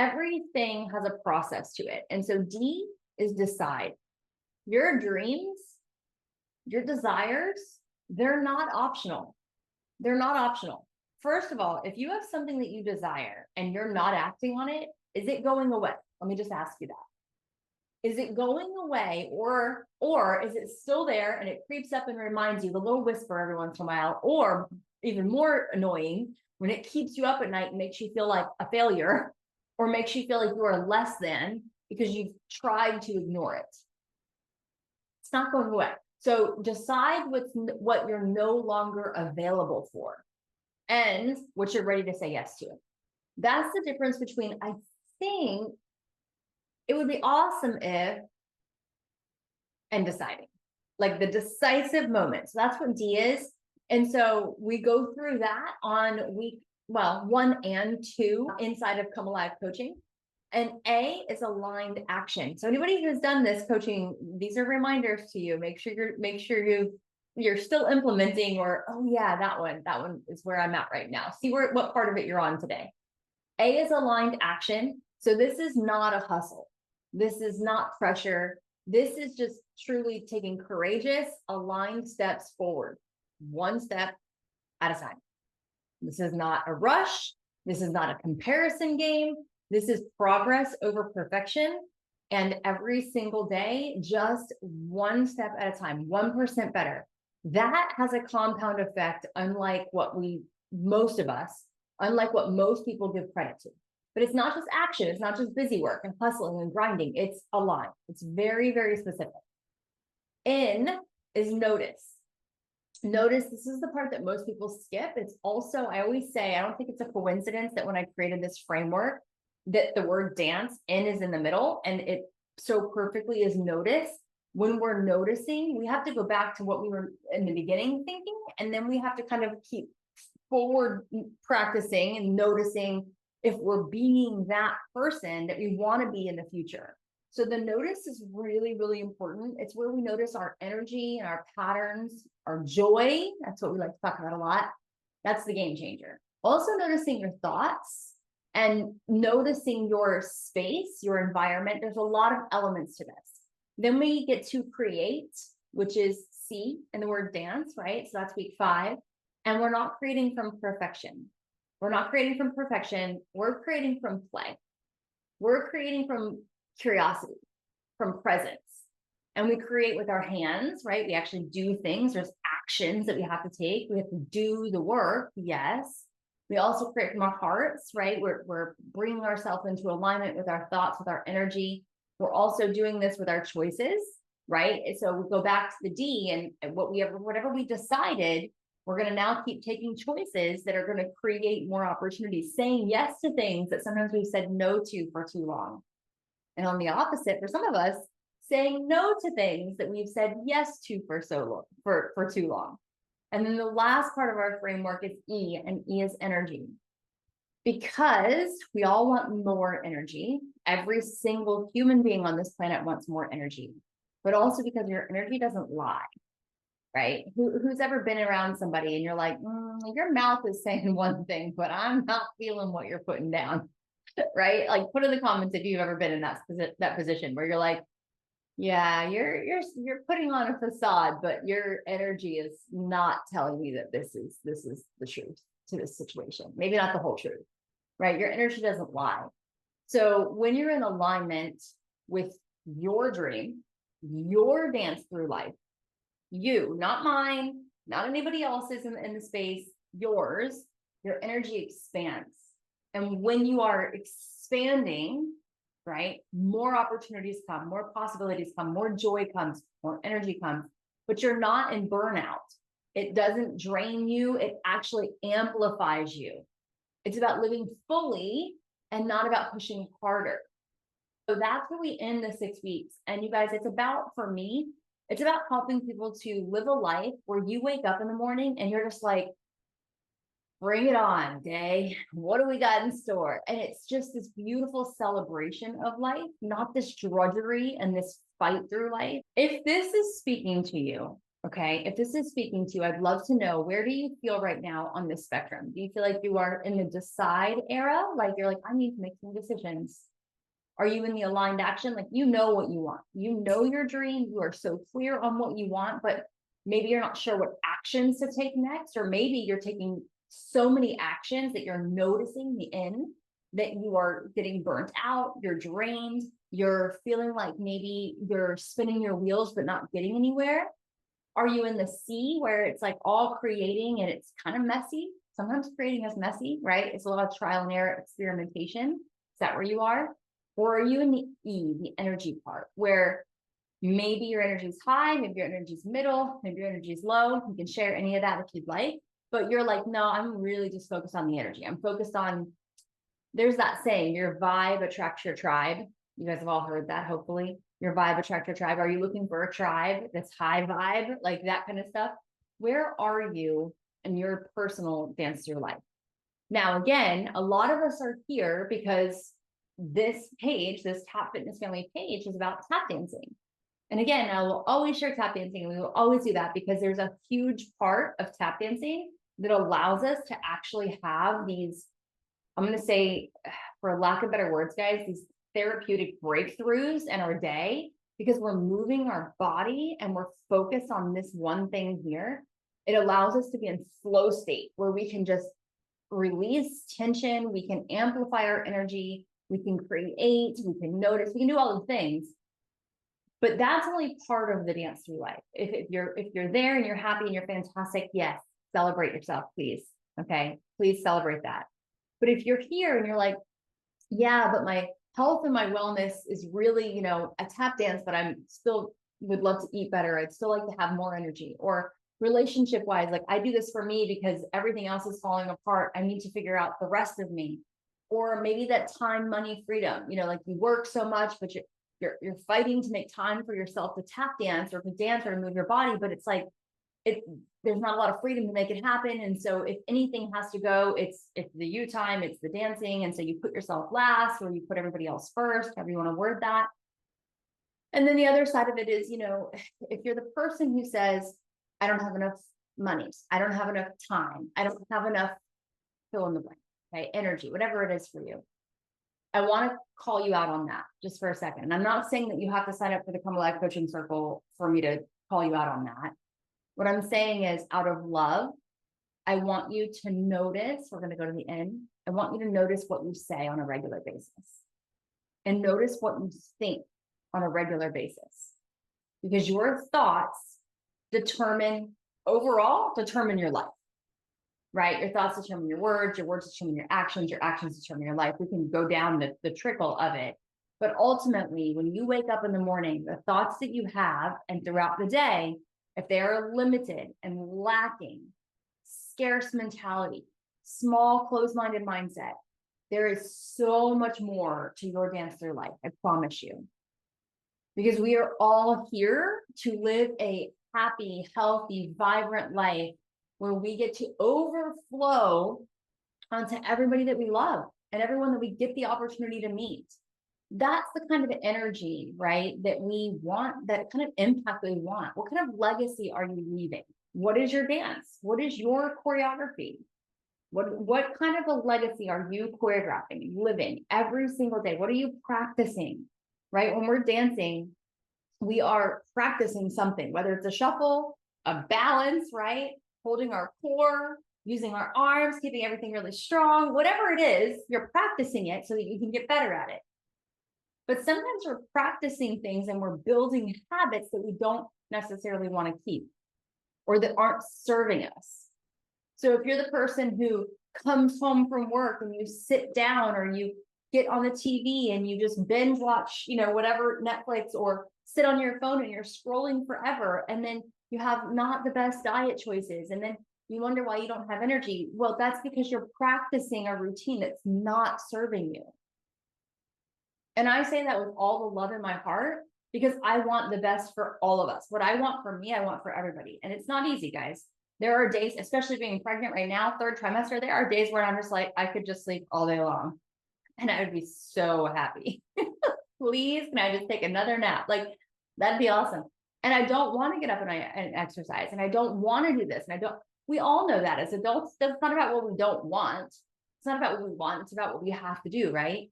everything has a process to it. And so D is decide. Your dreams, your desires, they're not optional. They're not optional. First of all, if you have something that you desire and you're not acting on it, is it going away? Let me just ask you that. Is it going away, or is it still there and it creeps up and reminds you, the little whisper every once in a while, or even more annoying, when it keeps you up at night and makes you feel like a failure, or makes you feel like you are less than because you've tried to ignore it? It's not going away. So decide what you're no longer available for and what you're ready to say yes to. That's the difference between, I think it would be awesome if, and deciding, like the decisive moment. So that's what D is. And so we go through that on week, 1 and 2 inside of Come Alive coaching. And A is aligned action. So anybody who's done this coaching, these are reminders to you. Make sure you're still implementing, or, oh yeah, that one is where I'm at right now. See what part of it you're on today. A is aligned action. So this is not a hustle. This is not pressure. This is just truly taking courageous, aligned steps forward, one step at a time. This is not a rush. This is not a comparison game. This is progress over perfection. And every single day, just one step at a time, 1% better. That has a compound effect, unlike what most people give credit to. But it's not just action. It's not just busy work and hustling and grinding. It's aligned. It's very, very specific. N is notice. Notice, this is the part that most people skip. It's also, I always say, I don't think it's a coincidence that when I created this framework, that the word dance, N is in the middle, and it so perfectly is notice. When we're noticing, we have to go back to what we were in the beginning thinking, and then we have to kind of keep forward practicing and noticing if we're being that person that we want to be in the future. So the notice is really, really important. It's where we notice our energy and our patterns, our joy. That's what we like to talk about a lot. That's the game changer. Also noticing your thoughts and noticing your space, your environment. There's a lot of elements to this. Then we get to create, which is C in the word dance, right? So that's week 5. And we're not creating from perfection. We're not creating from perfection. We're creating from play. We're creating from curiosity, from presence. And we create with our hands, right? We actually do things. There's actions that we have to take. We have to do the work, yes. We also create from our hearts, right? We're bringing ourselves into alignment with our thoughts, with our energy. We're also doing this with our choices, right? And so we go back to the D, and whatever we decided, we're going to now keep taking choices that are going to create more opportunities, saying yes to things that sometimes we've said no to for too long. And on the opposite, for some of us, saying no to things that we've said yes to for too long. And then the last part of our framework is E, and E is energy. Because we all want more energy. Every single human being on this planet wants more energy, but also because your energy doesn't lie. Right? Who's ever been around somebody and you're like, your mouth is saying one thing, but I'm not feeling what you're putting down, right? Like, put in the comments if you've ever been in that position where you're like, yeah, you're putting on a facade, but your energy is not telling me that this is the truth to this situation. Maybe not the whole truth, right? Your energy doesn't lie. So when you're in alignment with your dream, your dance through life, you, not mine, not anybody else's in the space, yours, your energy expands. And when you are expanding, right, more opportunities come, more possibilities come, more joy comes, more energy comes, but you're not in burnout. It doesn't drain you. It actually amplifies you. It's about living fully and not about pushing harder. So that's where we end the 6 weeks. And you guys, it's about, for me, it's about helping people to live a life where you wake up in the morning and you're just like, bring it on, day. What do we got in store? And it's just this beautiful celebration of life, not this drudgery and this fight through life. If this is speaking to you, Okay. If this is speaking to you, I'd love to know, where do you feel right now on this spectrum? Do you feel like you are in the decide era? Like you're like, I need to make some decisions. Are you in the aligned action? Like, you know what you want. You know your dream. You are so clear on what you want, but maybe you're not sure what actions to take next, or maybe you're taking so many actions that you're noticing the end, that you are getting burnt out, you're drained, you're feeling like maybe you're spinning your wheels but not getting anywhere. Are you in the C, where it's like all creating and it's kind of messy? Sometimes creating is messy, right? It's a lot of trial and error experimentation. Is that where you are? Or are you in the E, the energy part, where maybe your energy is high, maybe your energy is middle, maybe your energy is low? You can share any of that if you'd like, but you're like, no, I'm really just focused on the energy. I'm focused on, there's that saying, your vibe attracts your tribe. You guys have all heard that, hopefully. Your vibe attracts your tribe. Are you looking for a tribe that's high vibe, like that kind of stuff? Where are you in your personal dance through life? Now, again, a lot of us are here because this page, this Tap Fitness Family page, is about tap dancing. And again, I will always share tap dancing, and we will always do that because there's a huge part of tap dancing that allows us to actually have these, I'm going to say, for lack of better words, guys, these therapeutic breakthroughs in our day, because we're moving our body and we're focused on this one thing here. It allows us to be in flow state where we can just release tension, we can amplify our energy, we can create, we can notice, we can do all the things. But that's only part of the dance through life. If you're there and you're happy and you're fantastic, yes, celebrate yourself, please. Okay, please celebrate that. But if you're here and you're like, yeah, but my health and my wellness is really, a tap dance, but I'm still would love to eat better. I'd still like to have more energy. Or relationship wise, like, I do this for me because everything else is falling apart. I need to figure out the rest of me. Or maybe that time, money, freedom, like you work so much, but you're fighting to make time for yourself to tap dance or to dance or to move your body, but it's like, there's not a lot of freedom to make it happen. And so if anything has to go, it's the you time, it's the dancing. And so you put yourself last, or you put everybody else first, however you want to word that. And then the other side of it is, if you're the person who says, I don't have enough money, I don't have enough time, I don't have enough fill in the blank, okay, energy, whatever it is for you, I want to call you out on that just for a second. And I'm not saying that you have to sign up for the Come Alive Coaching Circle for me to call you out on that. What I'm saying is, out of love, I want you to notice, we're going to go to the end. I want you to notice what you say on a regular basis, and notice what you think on a regular basis, because your thoughts determine your life, right? Your thoughts determine your words determine your actions determine your life. We can go down the trickle of it. But ultimately, when you wake up in the morning, the thoughts that you have and throughout the day, if they are limited and lacking, scarce mentality, small, closed-minded mindset, there is so much more to your dance through life, I promise you. Because we are all here to live a happy, healthy, vibrant life where we get to overflow onto everybody that we love and everyone that we get the opportunity to meet. That's the kind of energy, right, that we want, that kind of impact that we want. What kind of legacy are you leaving? What is your dance? What is your choreography? What kind of a legacy are you choreographing, living every single day? What are you practicing, right? When we're dancing, we are practicing something, whether it's a shuffle, a balance, right? Holding our core, using our arms, keeping everything really strong, whatever it is, you're practicing it so that you can get better at it. But sometimes we're practicing things and we're building habits that we don't necessarily want to keep, or that aren't serving us. So if you're the person who comes home from work and you sit down, or you get on the TV and you just binge watch, whatever, Netflix, or sit on your phone and you're scrolling forever, and then you have not the best diet choices, and then you wonder why you don't have energy. Well, that's because you're practicing a routine that's not serving you. And I say that with all the love in my heart, because I want the best for all of us. What I want for me, I want for everybody. And it's not easy, guys. There are days, especially being pregnant right now, third trimester, there are days where I'm just like, I could just sleep all day long and I would be so happy. Please, can I just take another nap? Like, that'd be awesome. And I don't want to get up and exercise, and I don't want to do this. And we all know that as adults, that's not about what we don't want. It's not about what we want. It's about what we have to do, right?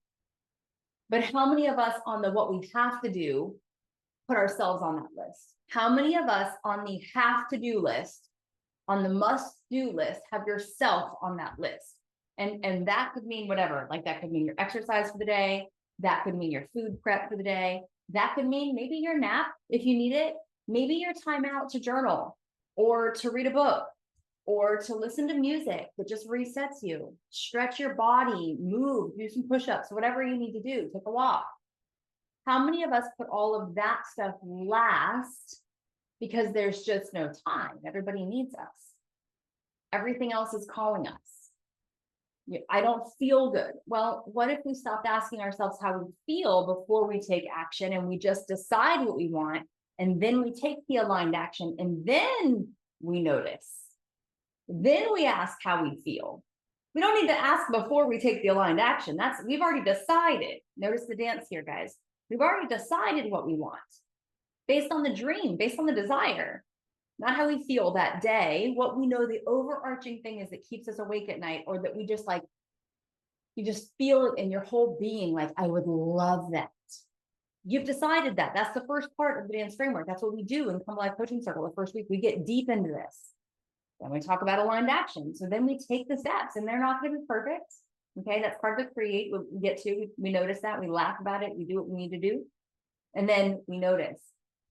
But how many of us on the what we have to do put ourselves on that list? How many of us on the have to do list, on the must do list, have yourself on that list? And that could mean whatever. Like that could mean your exercise for the day. That could mean your food prep for the day. That could mean maybe your nap if you need it. Maybe your time out to journal or to read a book or to listen to music that just resets you. Stretch your body, move, do some push-ups, whatever you need to do, take a walk. How many of us put all of that stuff last because there's just no time? Everybody needs us. Everything else is calling us. I don't feel good. Well, what if we stopped asking ourselves how we feel before we take action, and we just decide what we want, and then we take the aligned action, and then we notice. Then we ask how we feel. We don't need to ask before we take the aligned action. We've already decided. Notice the dance here, guys. We've already decided what we want based on the dream, based on the desire, not how we feel that day. What we know the overarching thing is that keeps us awake at night, or that we just like, you just feel it in your whole being, like, I would love that. You've decided that. That's the first part of the dance framework. That's what we do in Come Alive Coaching Circle. The first week, we get deep into this. Then we talk about aligned action. So then we take the steps, and they're not going to be perfect. Okay, that's part of the create. We get to, we notice that, we laugh about it, we do what we need to do, and then we notice.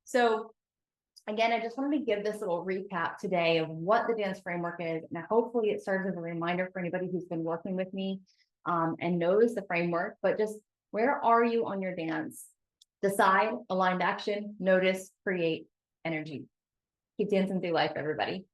So again, I just wanted to give this little recap today of what the dance framework is. Now, hopefully it serves as a reminder for anybody who's been working with me and knows the framework, but just where are you on your dance? Decide, aligned action, notice, create, energy. Keep dancing through life, everybody.